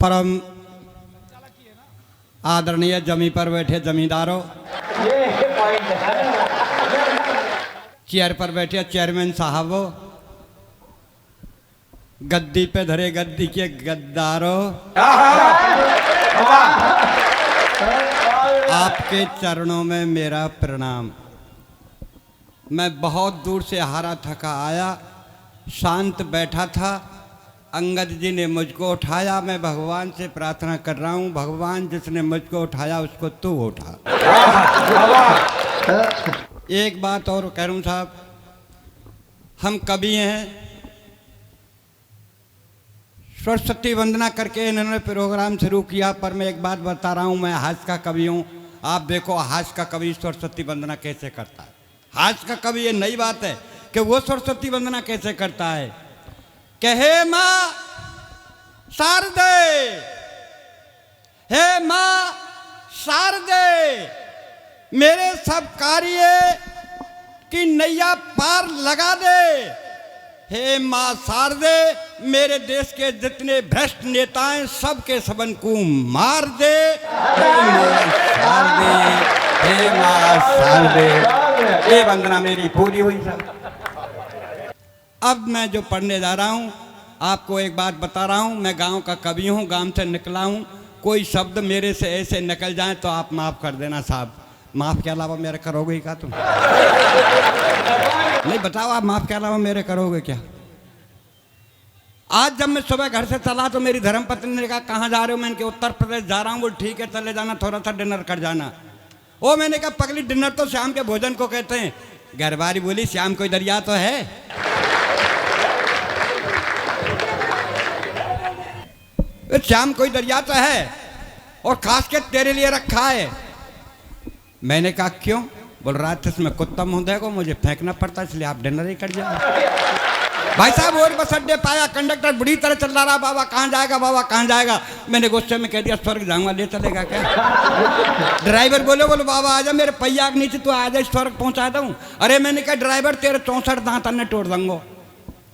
परम आदरणीय जमी पर बैठे जमींदारों, चेयर पर बैठे चेयरमैन साहबों, गद्दी पे धरे गद्दी के गद्दारों, आपके चरणों में मेरा प्रणाम। मैं बहुत दूर से हारा थका आया, शांत बैठा था। अंगद जी ने मुझको उठाया। मैं भगवान से प्रार्थना कर रहा हूँ, भगवान जिसने मुझको उठाया उसको तू उठा। एक बात और कह रहा हूँ साहब, हम कवि हैं। सरस्वती वंदना करके इन्होंने प्रोग्राम शुरू किया, पर मैं एक बात बता रहा हूँ, मैं हास्य का कवि हूँ। आप देखो हास्य का कवि सरस्वती वंदना कैसे करता है। हास्य का कवि, ये नई बात है कि वो सरस्वती वंदना कैसे करता है। कहे माँ शारदे, हे माँ शारदे, मेरे सब कार्य की नैया पार लगा दे। हे माँ शारदे, मेरे देश के जितने भ्रष्ट नेता हैं सबके सबन को मार दे। हे माँ शारदे, हे माँ शारदे। ये वंदना मेरी पूरी हुई सब। अब मैं जो पढ़ने जा रहा हूँ, आपको एक बात बता रहा हूँ, मैं गांव का कवि हूँ, गांव से निकला हूँ। कोई शब्द मेरे से ऐसे निकल जाए तो आप माफ़ कर देना साहब। माफ़ के अलावा मेरे करोगे क्या तुम? नहीं बताओ, आप माफ़ के अलावा मेरे करोगे क्या? आज जब मैं सुबह घर से चला तो मेरी धर्मपत्नी ने कहा कहाँ जा रहे हो? मैंने कहा उत्तर प्रदेश जा रहा हूँ। बोल ठीक है चले जाना, थोड़ा सा डिनर कर जाना। ओ मैंने कहा पगली, डिनर तो शाम के भोजन को कहते हैं। घरवारी बोली शाम कोई दरिया तो है। शाम कोई दरिया तो है और खास के तेरे लिए रखा है। मैंने कहा क्यों? बोल रात में कुत्ता मुंह देखो, मुझे फेंकना पड़ता इसलिए आप डिनर ही कर जाओ। भाई साहब और बस अड्डे पाया, कंडक्टर बुरी तरह चल रहा, बाबा कहाँ जाएगा, बाबा कहाँ जाएगा। मैंने गुस्से में कह दिया स्वर्ग जाऊंगा, ले चलेगा क्या? ड्राइवर बोले बाबा आजा, मेरे पहिया के नीचे तू आजा, स्वर्ग पहुंचा दूं। अरे मैंने कहा ड्राइवर तेरे 64 दांत अन्य तोड़ दूंगा।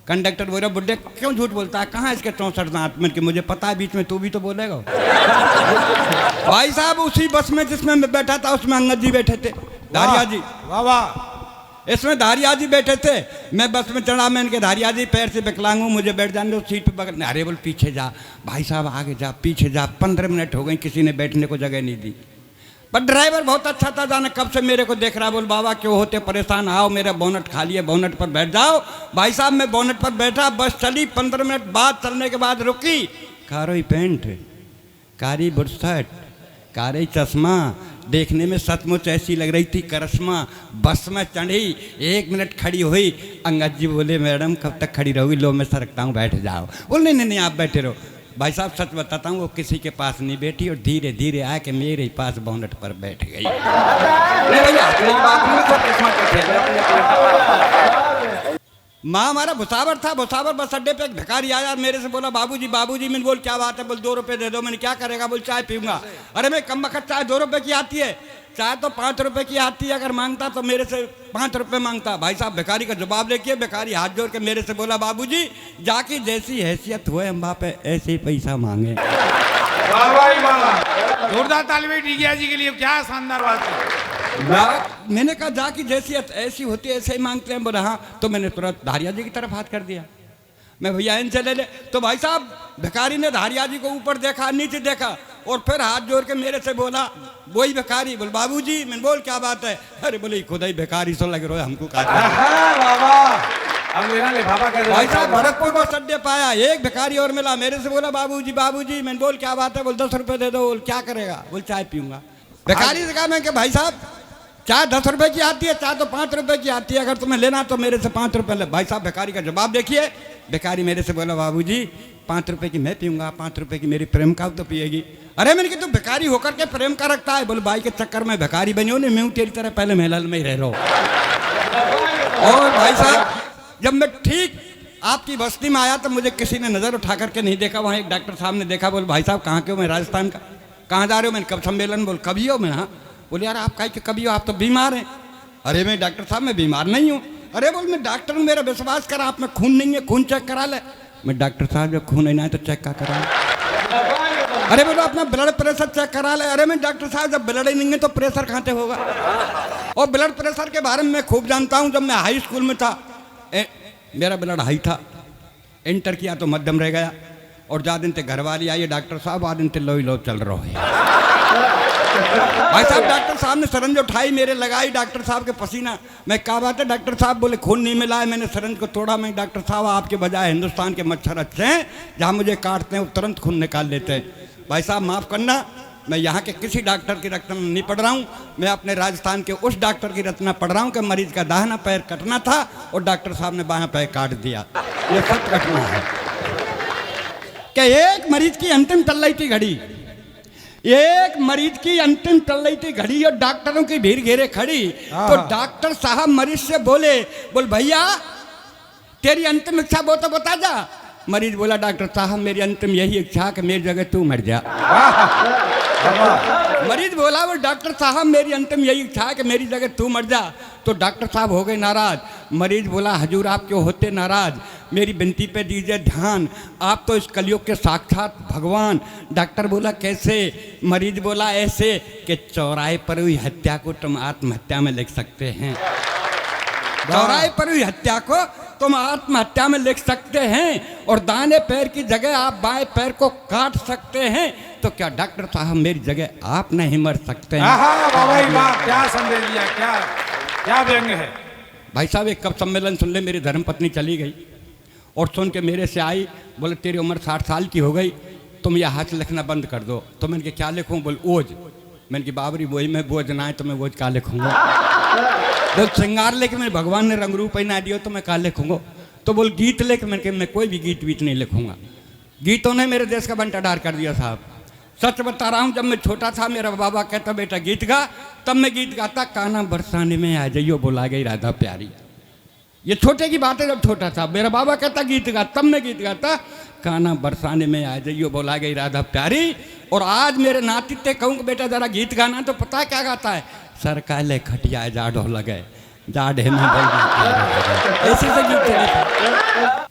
कंडक्टर बोल रहा बुड्ढे क्यों झूठ बोलता है, कहाँ इसके 64 दांत? मैंने कि मुझे पता है, बीच में तू भी तो बोलेगा। भाई साहब उसी बस में जिसमें मैं बैठा था उसमें अंगद जी बैठे थे, धारिया जी। वाह वाह। इसमें धारिया जी बैठे थे। मैं बस में चढ़ा, मैं इनके धारिया जी पैर से विकलांग हूँ, मुझे बैठ जाने दो सीट पे बगल। अरे बोल पीछे जा भाई साहब, आगे जा, पीछे जा। 15 मिनट हो गए, किसी ने बैठने को जगह नहीं दी। पर ड्राइवर बहुत अच्छा था, जाने कब से मेरे को देख रहा। बोल बाबा क्यों होते परेशान, आओ मेरा बोनट खाली है, बोनट पर बैठ जाओ। भाई साहब मैं बोनट पर बैठा, बस चली। 15 मिनट बाद चलने के बाद रुकी। कारोई पेंट, कारी बुरसट, कारी चश्मा, देखने में सचमुच ऐसी लग रही थी करिश्मा। बस में चढ़ी, 1 मिनट खड़ी हुई। अंगद जी बोले मैडम कब तक खड़ी रहोगी? लो मैं सरकता हूँ, बैठ जाओ। बोल नहीं नहीं नहीं आप बैठे रहो। भाई साहब सच बताता हूँ, वो किसी के पास नहीं बैठी और धीरे धीरे आके मेरे पास बोनट पर बैठ गई। नहीं भैया अपनी बात नहीं, तो किस्मत माँ हमारा भुसावर था, भुसावर बस अड्डे पे एक भिखारी आया, मेरे से बोला बाबूजी बाबूजी। मैंने बोल क्या बात है? बोल 2 रुपए दे दो। मैंने क्या करेगा? बोल चाय पीऊंगा। अरे मैं कम वक्त चाय 2 रुपए की आती है, चाय तो 5 रुपए की आती है। अगर मांगता तो मेरे से 5 रुपए मांगता। भाई साहब भिखारी का जवाब देखिए, भिखारी हाथ जोड़ के मेरे से बोला बाबूजी जाकी जैसी हैसियत हुए अम्बा पे ऐसे ही पैसा मांगे। जोरदार तालियां डीगिया जी के लिए, क्या शानदार बात है। मैंने कहा जाकी जैसी ऐसी होती है ऐसे ही मांगते हैं। बोला हाँ। तो मैंने तुरंत धारिया जी की तरफ हाथ कर दिया, मैं भैया इनसे ले ले। तो भाई साहब भिखारी ने धारिया जी को ऊपर देखा, नीचे देखा और फिर हाथ जोड़ के मेरे से बोला, वही भिखारी, बोल बाबूजी। मैंने बोल क्या बात है? अरे बोले खुदा ही भिखारी सो लग रहा है हमको। भाई साहब भरतपुर बस अड्डे पाया, एक भिखारी और मिला, मेरे से बोला बाबूजी बाबूजी। मैंने बोल क्या बात है? बोल 10 रुपए दे दो। बोल क्या करेगा? बोल चाय पीऊंगा। भिखारी से कहा मैं कि भाई साहब चाय 10 रुपए की आती है, चाय तो 5 रुपए की आती है, अगर तुम्हें लेना तो मेरे से 5 रुपए ले। भाई साहब भिखारी का जवाब देखिए, भिखारी मेरे से बोला बाबूजी 5 रुपए की मैं पीऊंगा, 5 रुपए की मेरी प्रेम का तो पिएगी। अरे मैंने कहा तू भिखारी होकर के प्रेम का रखता है? बोले भाई के चक्कर में भिखारी बनी हो नहीं, मैं तेरी तरह पहले महल में ही रह रहा हूँ। और भाई साहब जब मैं ठीक आपकी बस्ती में आया तो मुझे किसी ने नजर उठा करके नहीं देखा। वहाँ एक डॉक्टर साहब ने देखा। बोले भाई साहब कहाँ के हो? मैं राजस्थान का। कहाँ जा रहे हो? मैंने कब सम्मेलन। बोल कभी हो? मैं हाँ। बोले यार आप काहे के कभी हो, आप तो बीमार हैं। अरे मैं डॉक्टर साहब मैं बीमार नहीं हूँ। अरे बोल मैं डॉक्टर हूँ, मेरा विश्वास कर, आप में खून नहीं है, खून चेक करा ले। मैं डॉक्टर साहब जब खून नहीं है तो चेक का करा। अरे बोलो अपना ब्लड प्रेशर चेक करा ले। अरे मैं डॉक्टर साहब जब ब्लड ही नहीं है तो प्रेशर कहाँ से होगा। और ब्लड प्रेशर के बारे में मैं खूब जानता हूँ। जब मैं हाई स्कूल में था मेरा ब्लड हाई था, इंटर किया तो मध्यम रह गया। और जा दिन थे घर वाली आई डॉक्टर साहब आ दिन थे लो ही लो चल रहा है। भाई साहब डॉक्टर साहब ने सरंज उठाई मेरे लगाई, डॉक्टर साहब के पसीना। मैं क्या बात है डॉक्टर साहब, बोले खून नहीं मिला है। मैंने सरंज को तोड़ा। मैं डॉक्टर साहब आपके बजाय हिंदुस्तान के मच्छर अच्छे हैं, जहाँ मुझे काटते हैं वो तुरंत खून निकाल लेते हैं। भाई साहब माफ़ करना, मैं यहाँ के किसी डॉक्टर की रचना नहीं पढ़ रहा हूँ। मैं अपने राजस्थान के उस डॉक्टर की रचना पढ़ रहा हूँ कि मरीज का दाहिना पैर कटना था और डॉक्टर साहब ने बायां पैर काट दिया। ये सच घटना है कि एक मरीज की अंतिम चल रही थी घड़ी, एक मरीज की अंतिम चल रही थी घड़ी और डॉक्टरों की भीड़ घेरे खड़ी। तो डॉक्टर साहब मरीज से बोले भैया तेरी अंतिम इच्छा वो तो बता जा। मरीज बोला डॉक्टर साहब मेरी अंतिम यही इच्छा कि मेरी जगह तू मर जा। मरीज बोला वो डॉक्टर साहब मेरी अंतिम यही इच्छा है कि मेरी जगह तू मर जा। तो डॉक्टर साहब हो गए नाराज। मरीज बोला हजूर आप क्यों होते नाराज, मेरी विनती पे दीजिए ध्यान, आप तो इस कलयुग के साक्षात भगवान। डॉक्टर बोला कैसे। मरीज बोला ऐसे कि चौराहे पर हुई हत्या को तुम आत्महत्या में लिख सकते हैं। चौराहे पर हुई हत्या को तुम आत्महत्या में लिख सकते हैं और दाहिने पैर की जगह आप बाएं पैर को काट सकते हैं। तो क्या डॉक्टर साहब मेरी जगह आप नहीं मर सकते हैं। क्या संदेश दिया, क्या क्या व्यंग है। भाई साहब एक कब सम्मेलन सुन ले, मेरी धर्मपत्नी चली गई और सुन के मेरे से आई, बोले तेरी उम्र 60 साल की हो गई, तुम यह हाथ लिखना बंद कर दो। तो मैंने कहा क्या लिखूँ, बोल ओज। मैंने कहा बाबरी वही में बोझ ना है तो मैं बोझ क्या लिखूँगा। बोल श्रृंगार लेके मेरे भगवान ने रंग रूप पहना दिया तो मैं क्या लिखूँगा। तो बोल गीत लेके मैंने कहा मैं कोई भी गीत वीत नहीं लिखूँगा। गीतों ने मेरे देश का बंटाढार कर दिया साहब। सच बता रहा हूँ, जब मैं छोटा था मेरा बाबा कहता बेटा गीत गा, तब मैं गीत गाता काना बरसाने में आ जाइयो बुला गई राधा प्यारी। ये छोटे की बात है, जब छोटा था मेरा बाबा कहता गीत गा, तब मैं गीत गाता काना बरसाने में आ जाइयो बुला गई राधा प्यारी। और आज मेरे नातित्य कहूँ कि बेटा जरा गीत गाना, तो पता क्या गाता है, सर काले खटिया जाडो लगे जाडे में ऐसे से गीत चले।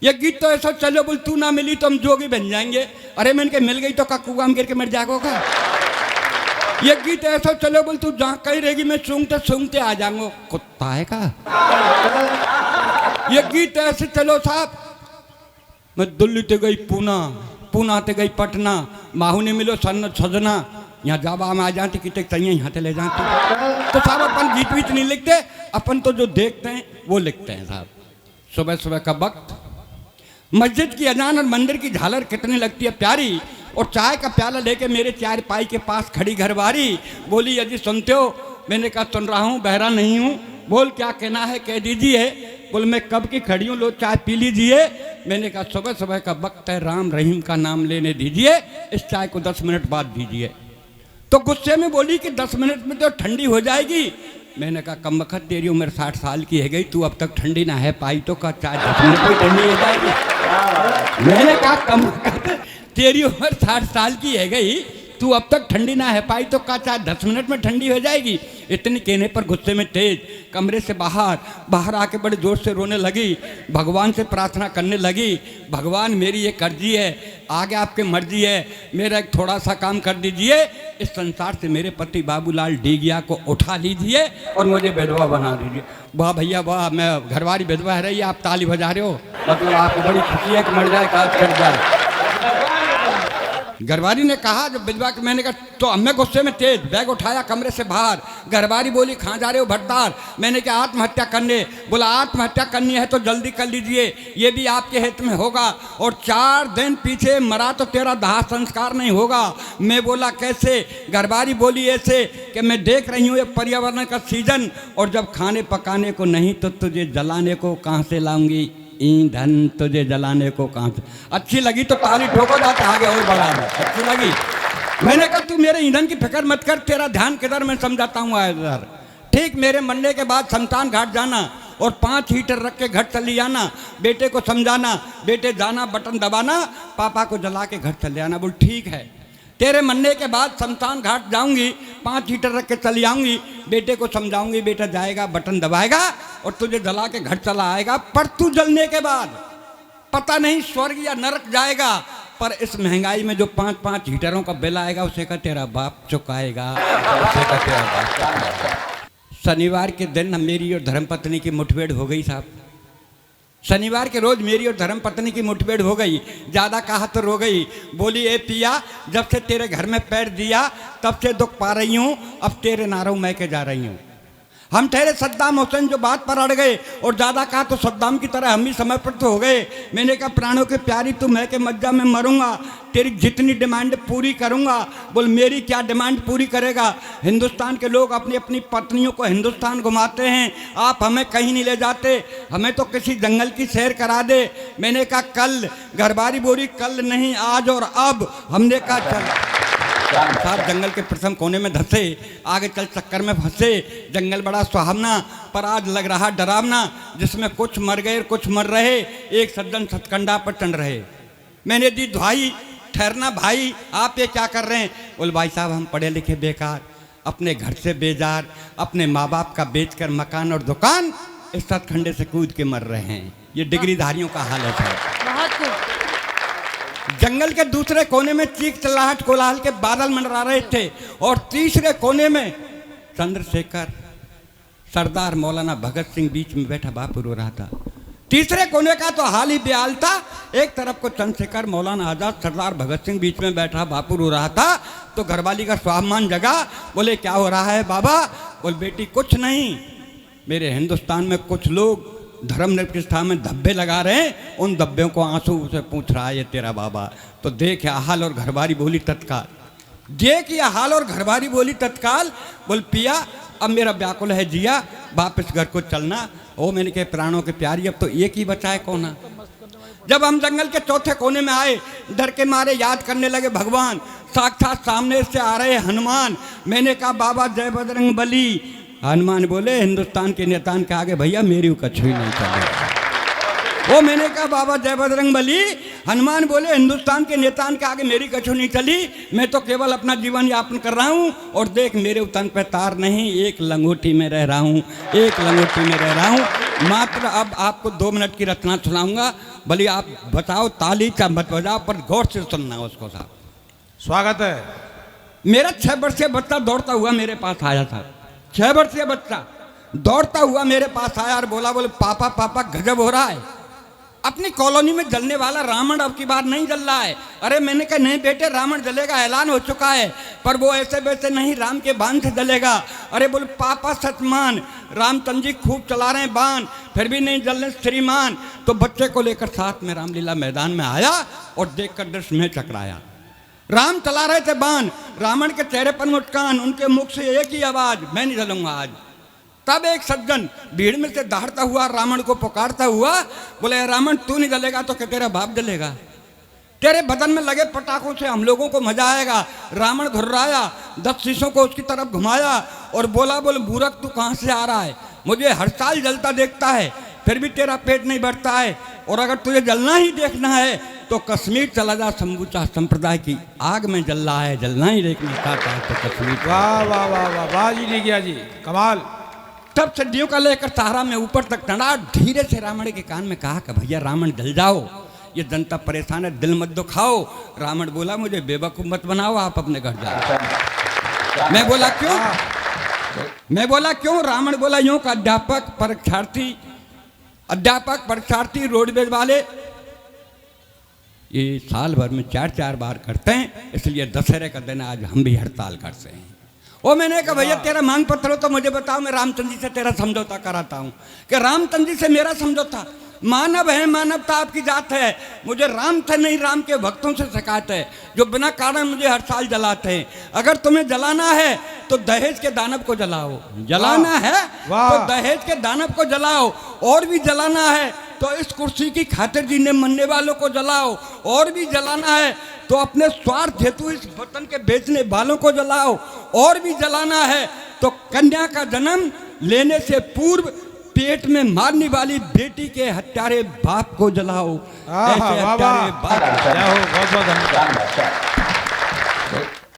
ये गीत तो ऐसा चलो बोल तू ना मिली तो हम जोगी बन जाएंगे। अरे मैंने के मिल गई तो कक्कू गिर के मर जाएगा। ये गीत ऐसा चलो बोल तू जहाँ कहीं रहेगी मैं सूंघते सूंघते आ जाऊंगा, कुत्ता है का। ये गीत ऐसे चलो साहब, मैं दिल्ली ते गई पूना, पूना ते गई पटना, माहू ने मिलो सन सजना, यहाँ जब हम आ जाते कितने चाहिए यहाँ से ले जाते। तो साहब अपन गीत वीत नहीं लिखते, अपन तो जो देखते हैं वो लिखते हैं साहब। सुबह सुबह का वक्त मस्जिद की अजान और मंदिर की झालर कितनी लगती है प्यारी। और चाय का प्याला लेके मेरे चार पाई के पास खड़ी घरवारी, बोली यदि सुनते हो। मैंने कहा सुन रहा हूँ, बहरा नहीं हूँ। बोल क्या कहना है कह दीजिए। बोल मैं कब की खड़ी हूँ, लो चाय पी लीजिए। मैंने कहा सुबह सुबह का वक्त है, राम रहीम का नाम लेने दीजिए, इस चाय को 10 मिनट बाद दीजिए। तो गुस्से में बोली कि 10 मिनट में तो ठंडी हो जाएगी। मैंने कहा कम वक्त तेरी उम्र 60 साल की है गई, तू अब तक ठंडी ना है पाई तो का चाय 10 मिनट में ठंडी हो जाएगी। मैंने कहा कम वक्त तेरी उम्र 60 साल की है गई, तू अब तक ठंडी ना है पाई तो का चाय 10 मिनट में ठंडी हो जाएगी। इतने कहने पर गुस्से में तेज कमरे से बाहर आके बड़े जोर से रोने लगी, भगवान से प्रार्थना करने लगी, भगवान मेरी ये कर्जी है, आगे आपके मर्जी है, मेरा एक थोड़ा सा काम कर दीजिए, इस संसार से मेरे पति बाबूलाल डीगिया को उठा लीजिए और मुझे विधवा बना दीजिए। वाह भैया वाह, मैं घरवाली विधवा है रही, आप ताली बजा रहे हो, मतलब आपको बड़ी खुशी है कि मर जाए काज कर जाए। घरवाली ने कहा जब विधवा के, मैंने कहा तो हमें गुस्से में तेज बैग उठाया कमरे से बाहर। घरवाली बोली कहाँ जा रहे हो भट्टार। मैंने कहा आत्महत्या करने। बोला आत्महत्या करनी है तो जल्दी कर लीजिए, ये भी आपके हित में होगा, और 4 दिन पीछे मरा तो तेरा दाह संस्कार नहीं होगा। मैं बोला कैसे। घरवाली बोली ऐसे कि मैं देख रही हूँ ये पर्यावरण का सीजन, और जब खाने पकाने को नहीं तो तुझे जलाने को कहाँ से लाऊंगी, ईंधन तुझे जलाने को कहाँ से। अच्छी लगी तो ताली ठोको, जाते आगे और बढ़ा दो। अच्छी लगी। मैंने कहा तू मेरे ईंधन की फिक्र मत कर, तेरा ध्यान किधर मैं समझाता हूँ इधर। ठीक मेरे मरने के बाद शमशान घाट जाना और 5 हीटर रख के घर चली आना, बेटे को समझाना, बेटे जाना बटन दबाना, पापा को जला के घर चले आना। बोल ठीक है, तेरे मरने के बाद शमशान घाट जाऊंगी, 5 हीटर रख के चली आऊंगी, बेटे को समझाऊंगी, बेटा जाएगा बटन दबाएगा और तुझे जला के घर चला आएगा। पर तू जलने के बाद पता नहीं स्वर्ग या नरक जाएगा, पर इस महंगाई में जो 5-5 हीटरों का बिल आएगा उसे का तेरा बाप चुकाएगा, उसे का तेरा बाप चुकाएगा। शनिवार के दिन मेरी और धर्मपत्नी की मुठभेड़ हो गई साहब। शनिवार के रोज मेरी और धर्मपत्नी की मुठभेड़ हो गई। ज़्यादा कहा तो रो गई, बोली ए पिया जब से तेरे घर में पैर दिया तब से दुख पा रही हूँ, अब तेरे नारों मैं के जा रही हूँ। हम ठहरे सद्दाम हुसैन जो बात पर अड़ गए और ज़्यादा कहा तो सद्दाम की तरह हम भी समय पर तो हो गए। मैंने कहा प्राणों के प्यारी तू मैं के मज्जा में मरूंगा, तेरी जितनी डिमांड पूरी करूंगा। बोल मेरी क्या डिमांड पूरी करेगा? हिंदुस्तान के लोग अपनी अपनी पत्नियों को हिंदुस्तान घुमाते हैं, आप हमें कहीं नहीं ले जाते, हमें तो किसी जंगल की सैर करा दे। मैंने कहा कल घरबारी बोरी, कल नहीं आज और अब। हमने कहा चल साहब जंगल के प्रथम कोने में धंसे, आगे चल चक्कर में फंसे। जंगल बड़ा सुहावना पर आज लग रहा डरावना, जिसमें कुछ मर गए और कुछ मर रहे, एक सज्जन सतकंडा पर टन रहे। मैंने दी दुहाई, ठहरना भाई आप ये क्या कर रहे हैं? बोल भाई साहब हम पढ़े लिखे बेकार, अपने घर से बेजार, अपने माँ बाप का बेचकर मकान और दुकान इस सतखंडे से कूद के मर रहे हैं। ये डिग्रीधारियों का हाल है साहब। जंगल के दूसरे कोने में चीख चिल्लाहट कोलाहल के बादल मंडरा रहे थे और तीसरे कोने में चंद्रशेखर सरदार मौलाना भगत सिंह बीच में बैठा बापू रो रहा था। तीसरे कोने का तो हाल ही बेहाल था। एक तरफ को चंद्रशेखर मौलाना आजाद सरदार भगत सिंह बीच में बैठा बापू रो रहा था, तो घरवाली का स्वाभिमान जगा। बोले क्या हो रहा है बाबा? बोल बेटी कुछ नहीं, मेरे हिंदुस्तान में कुछ लोग धर्म निरपेक्षता में धब्बे लगा रहे हैं, उन धब्बों को आंसू से पूछ रहा है ये तेरा बाबा। तो देख या हाल और घरबारी बोली तत्काल, देख या हाल और घरबारी बोली तत्काल। बोल पिया अब मेरा व्याकुल है जिया, वापस घर को चलना। ओ मैंने कहा प्राणों के प्यारी अब तो एक ही बचा है कोना। जब हम जंगल के चौथे कोने में आए, डर के मारे याद करने लगे भगवान, साक्षात सामने से आ रहे हनुमान। मैंने कहा बाबा जय बजरंग बली। हनुमान बोले हिंदुस्तान के नेतान के आगे भैया मेरी कछु ही नहीं चलेगा। वो मैंने कहा बाबा जय बजरंग बली। हनुमान बोले हिंदुस्तान के नेतान के आगे मेरी कछु नहीं चली, मैं तो केवल अपना जीवन यापन कर रहा हूँ। और देख मेरे उतन पे तार नहीं, एक लंगोटी में रह रहा हूँ, एक लंगोटी में रह रहा हूँ। मात्र अब आपको 2 मिनट की रचना सुनाऊंगा, भले आप बताओ ताली का मत बजाओ पर गौर से सुनना उसको साहब। स्वागत है। मेरा 6 वर्षीय बच्चा दौड़ता हुआ मेरे पास आया था। 6 वर्षीय बच्चा दौड़ता हुआ मेरे पास आया और बोला बोले पापा पापा गजब हो रहा है, अपनी कॉलोनी में जलने वाला रावण अब की बार नहीं जल रहा है। अरे मैंने कहा नहीं बेटे रावण जलेगा, ऐलान हो चुका है, पर वो ऐसे वैसे नहीं राम के बाण से जलेगा। अरे बोले पापा सतमान, रामचंद्र जी खूब चला रहे हैं बाण, फिर भी नहीं जल रहे श्रीमान। तो बच्चे को लेकर साथ में रामलीला मैदान में आया और देखकर दृश्य में चकराया। राम चला रहे थे बाण, रावण के चेहरे पर मुस्कान, उनके मुख से एक ही आवाज, मैं नहीं जलूंगा आज। तब एक सज्जन भीड़ में से दहाड़ता हुआ रावण को पुकारता हुआ बोले रावण तू नहीं जलेगा तो क्या तेरा बाप जलेगा? तेरे बदन में लगे पटाखों से हम लोगों को मजा आएगा। रावण घुर्राया, 10 शीशों को उसकी तरफ घुमाया और बोला बोले मूर्ख तू कहाँ से आ रहा है? मुझे हर साल जलता देखता है, फिर भी तेरा पेट नहीं बढ़ता है, और अगर तुझे जलना ही देखना है तो कश्मीर चला जा, संबुचा संप्रदाय की आग में जल रहा है, जलना ही देखना चाहता है तो कश्मीर। वाह वाह वाह वाह वाह जी नहीं गया जी, कमाल। तब सड्डियों का लेकर तारा में ऊपर तक टंडा, धीरे से रावण के कान में कहा कि भैया रावण जल जाओ, ये जनता परेशान है, दिल मत दुखाओ। रावण बोला मुझे बेवकूफ मत बनाओ, आप अपने घर जाओ। मैं बोला क्यों? मैं बोला क्यों? रावण बोला यूं का अध्यापक परीक्षार्थी रोडवेज वाले ये साल भर में 4-4 बार करते हैं, इसलिए दशहरे का दिन आज हम भी हड़ताल करते हैं। ओ मैंने कहा भैया तेरा मांग पत्र हो तो मुझे बताओ, मैं रामचंद्र जी से तेरा समझौता कराता हूँ। कि रामचंद्र जी से मेरा समझौता? मानव है, मानवता आपकी जात है, मुझे राम थे नहीं राम के भक्तों से शिकायत है जो बिना कारण मुझे हर साल जलाते हैं। अगर तुम्हें जलाना है तो दहेज के दानव को जलाओ, जलाना है तो दहेज के दानव को जलाओ, और भी जलाना है तो इस कुर्सी की खातिर जीने मरने वालों को जलाओ, और भी जलाना है तो अपने स्वार्थ हेतु इस वतन के बेचने वालों को जलाओ, और भी जलाना है तो कन्या का जन्म लेने से पूर्व पेट में मारने वाली बेटी के हत्यारे बाप को जलाओ। ऐसे हत्यारे बाप।